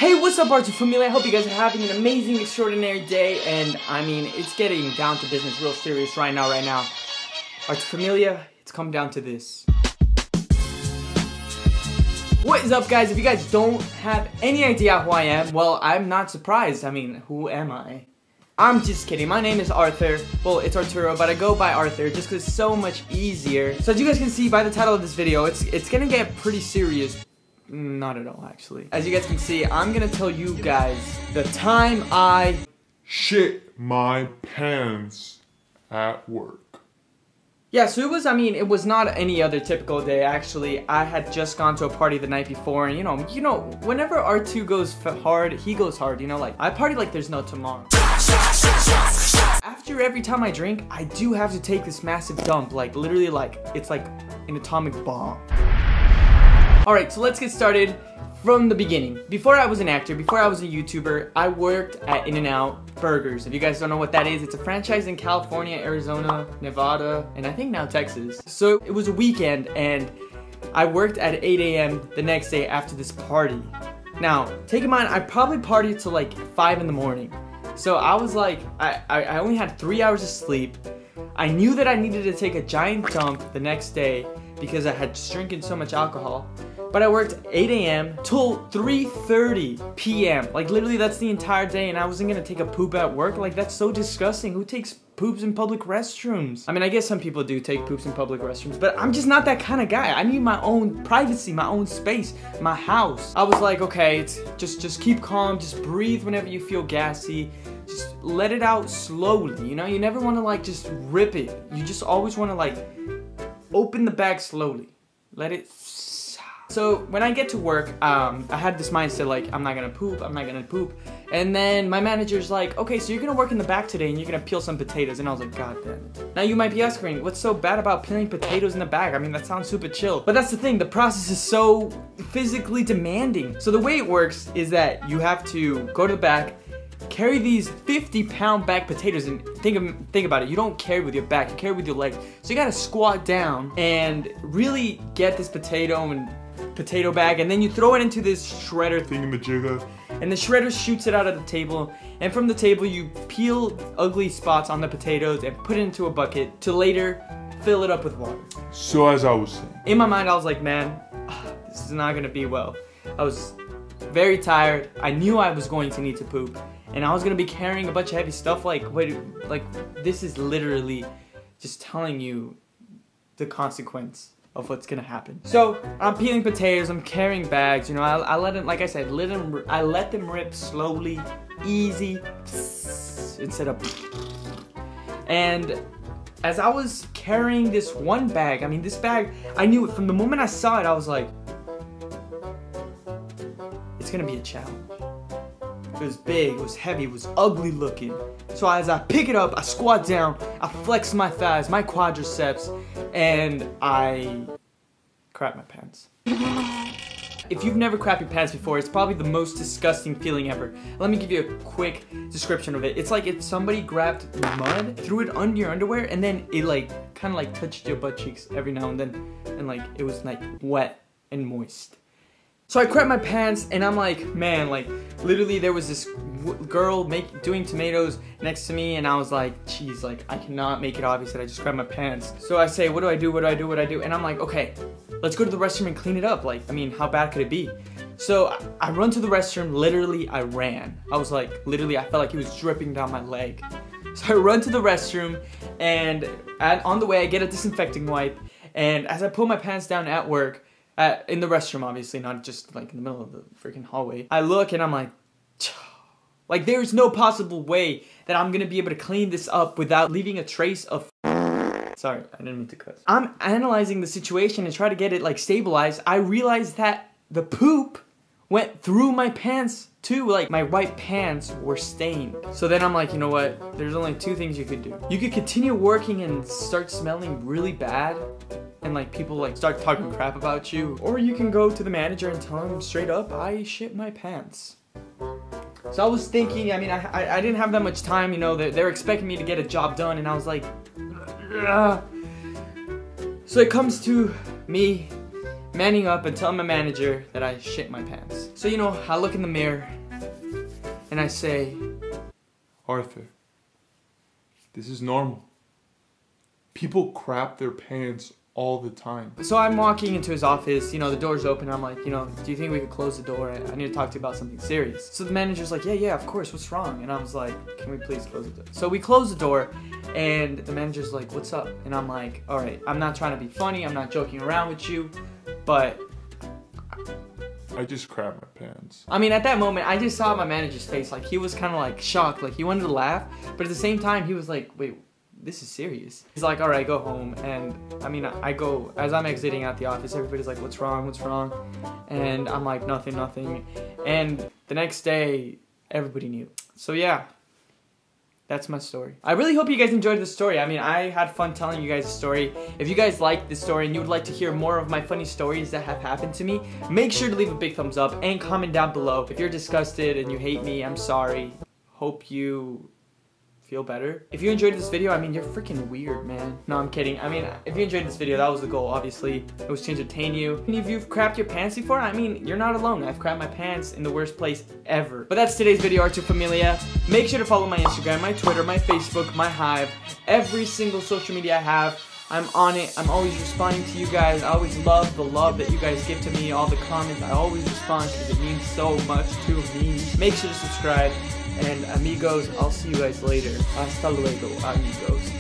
Hey, what's up, Arthuro Familia? I hope you guys are having an amazing, extraordinary day, and I mean, it's getting down to business real serious right now. Arthuro Familia, it's come down to this. What is up, guys? If you guys don't have any idea who I am, well, I'm not surprised. I mean, who am I? I'm just kidding. My name is Arthur. Well, it's Arturo, but I go by Arthur just because it's so much easier. So as you guys can see by the title of this video, it's gonna get pretty serious. Not at all, actually. As you guys can see, I'm gonna tell you guys the time I shit my pants at work. Yeah, so it was not any other typical day, actually. I had just gone to a party the night before, and you know, whenever R2 goes hard, he goes hard, like, I party like there's no tomorrow. After every time I drink, I do have to take this massive dump, like, literally, like, it's like an atomic bomb. Alright, so let's get started from the beginning. Before I was an actor, before I was a YouTuber, I worked at In-N-Out Burgers. If you guys don't know what that is, it's a franchise in California, Arizona, Nevada, and I think now Texas. So it was a weekend, and I worked at 8 a.m. the next day after this party. Now, take in mind, I probably partied till like 5 in the morning. So I was like, I only had 3 hours of sleep. I knew that I needed to take a giant dump the next day because I had just drinking so much alcohol. But I worked 8 a.m. till 3:30 p.m. Like, literally, that's the entire day, and I wasn't gonna take a poop at work. Like, that's so disgusting. Who takes poops in public restrooms? I mean, I guess some people do take poops in public restrooms, but I'm just not that kind of guy. I need my own privacy, my own space, my house. I was like, okay, just keep calm, just breathe whenever you feel gassy. Just let it out slowly, you never want to, like, just rip it. You just always want to, like, open the bag slowly. Let it. So when I get to work, I had this mindset like, I'm not gonna poop. And then my manager's like, okay, so you're gonna work in the back today and you're gonna peel some potatoes. And I was like, God damn it. Now you might be asking, what's so bad about peeling potatoes in the back? I mean, that sounds super chill. But that's the thing, the process is so physically demanding. So the way it works is that you have to go to the back, carry these 50-pound bag potatoes, and think about it. You don't carry with your back, you carry with your legs. So you gotta squat down and really get this potato bag, and then you throw it into this shredder thingamajigger, and the shredder shoots it out of the table, and from the table you peel ugly spots on the potatoes and put it into a bucket to later fill it up with water. So as I was saying, in my mind I was like, man, this is not gonna be well. I was very tired. I knew I was going to need to poop, and I was gonna be carrying a bunch of heavy stuff. Like, wait, like, this is literally just telling you the consequence of what's gonna happen. So I'm peeling potatoes, I'm carrying bags, I let them, like I said, I let them rip slowly, easy, instead of. And as I was carrying this one bag, I mean, this bag, I knew it from the moment I saw it. I was like, it's gonna be a challenge. It was big, it was heavy, it was ugly looking. So as I pick it up, I squat down, I flex my thighs, my quadriceps, and I crap my pants. If you've never crapped your pants before, it's probably the most disgusting feeling ever. Let me give you a quick description of it. It's like if somebody grabbed mud, threw it under your underwear, and then it like kind of like touched your butt cheeks every now and then, and like it was like wet and moist. So I crapped my pants, and I'm like, man, like, literally there was this girl doing tomatoes next to me, and I was like, geez, like, I cannot make it obvious that I just crapped my pants. So I say, what do I do? And I'm like, okay, let's go to the restroom and clean it up. Like, I mean, how bad could it be? So I run to the restroom, literally, I ran. I was like, literally, I felt like it was dripping down my leg. So I run to the restroom, and on the way, I get a disinfecting wipe, and as I pull my pants down at work, in the restroom, obviously, not just like in the middle of the freaking hallway, I look and I'm like, there's no possible way that I'm gonna be able to clean this up without leaving a trace of. Sorry, I didn't mean to cuss. I'm analyzing the situation and try to get it like stabilized. I realized that the poop went through my pants too. Like, my white pants were stained. So then I'm like, you know what? There's only two things you could do. You could continue working and start smelling really bad, and like people like start talking crap about you, or you can go to the manager and tell him straight up, I shit my pants. So I was thinking, I mean, I didn't have that much time, they're expecting me to get a job done, and I was like, ugh. So it comes to me manning up and telling my manager that I shit my pants. So, you know, I look in the mirror and I say, Arthur, this is normal. People crap their pants all the time. So I'm walking into his office, you know, the door's open. I'm like, you know, do you think we could close the door? I need to talk to you about something serious. So the manager's like, yeah, of course, what's wrong? And I was like, can we please close the door? So we close the door and the manager's like, what's up? And I'm like, all right, I'm not trying to be funny. I'm not joking around with you, but I just crap my pants. I mean, at that moment, I just saw my manager's face. Like, he was kind of like shocked. Like, he wanted to laugh, but at the same time, he was like, wait, this is serious. He's like, all right, go home. And I mean, I go, as I'm exiting out the office, everybody's like, what's wrong? What's wrong? And I'm like, nothing. And the next day, everybody knew. So yeah, that's my story. I really hope you guys enjoyed the story. I mean, I had fun telling you guys the story. If you guys liked this story and you would like to hear more of my funny stories that have happened to me, make sure to leave a big thumbs up and comment down below. If you're disgusted and you hate me, I'm sorry. Hope you feel better. If you enjoyed this video, I mean, you're freaking weird, man. No, I'm kidding. I mean, if you enjoyed this video, that was the goal, obviously. It was to entertain you. And if you've crapped your pants before, I mean, you're not alone. I've crapped my pants in the worst place ever. But that's today's video, Arthuro Familia. Make sure to follow my Instagram, my Twitter, my Facebook, my Hive, every single social media I have. I'm on it. I'm always responding to you guys. I always love the love that you guys give to me, all the comments. I always respond because it means so much to me. Make sure to subscribe. And amigos, I'll see you guys later. Hasta luego, amigos.